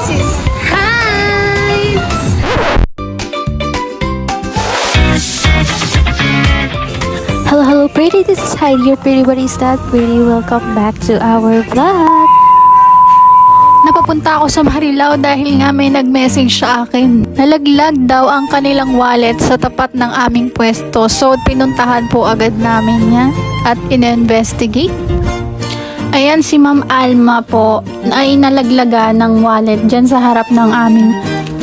sis. Hi! Hello, pretty. This is Heidi, your pretty buddy that pretty. Welcome back to our vlog. Napapunta ako sa Marilao dahil nga may nag-message sa akin. Nalaglag daw ang kanilang wallet sa tapat ng aming pwesto. So, pinuntahan po agad namin yan at in-investigate. Ayan, si Ma'am Alma po ay nalaglaga ng wallet dyan sa harap ng aming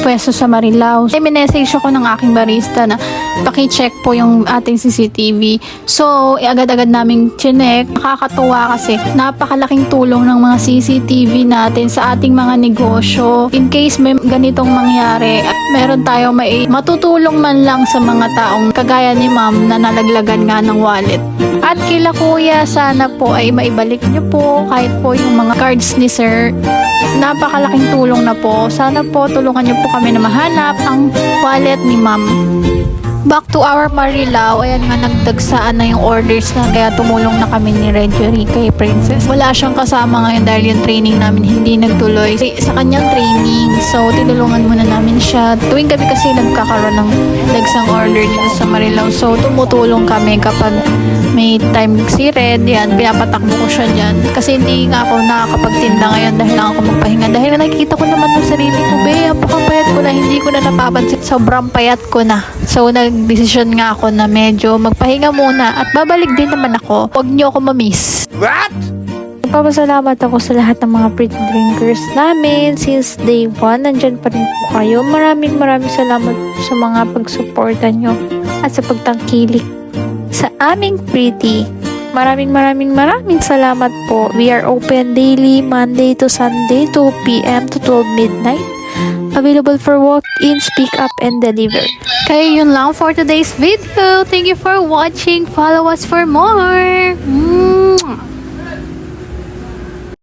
pwesto sa Marilao. May message ako ng aking barista na paki-check po yung ating CCTV. So, agad-agad naming chinek. Nakakatuwa kasi napakalaking tulong ng mga CCTV natin sa ating mga negosyo. In case may ganitong mangyari, meron tayo matutulong man lang sa mga taong kagaya ni Ma'am na nalaglagan nga ng wallet. At kila Kuya, sana po ay maibalik niyo po kahit po yung mga cards ni Sir. Napakalaking tulong na po. Sana po tulungan niyo po kami na mahanap ang wallet ni Ma'am. Back to our Marilao, ayan nga nagdagsaan na yung orders na kaya tumulong na kami ni Reggie kay Princess. Wala siyang kasama ngayon dahil yung training namin hindi nagtuloy sa kanyang training. So, tinulungan muna namin siya. Tuwing gabi kasi nagkakaroon ng dagsang order dito sa Marilao. So, tumutulong kami kapag may time si Red, yan, pinapatakbo ko siya dyan. Kasi hindi nga ako nakakapagtinda ngayon dahil lang ako magpahinga. Dahil nakikita ko naman ng sarili ko, apakapayat ko na, hindi ko na napapansin. Sobrang payat ko na. So, nag-decision nga ako na medyo magpahinga muna at babalik din naman ako. Huwag niyo ako ma-miss. What? Nagpapasalamat ako sa lahat ng mga pretty drinkers namin. Since day 1, nandyan pa rin po kayo. Maraming salamat sa mga pagsuporta nyo at sa pagtangkilik sa aming pretty. Maraming salamat po. We are open daily, Monday to Sunday, 2 p.m. to 12 midnight. Available for walk-ins, pick up, and deliver. Kaya yun lang for today's video. Thank you for watching. Follow us for more.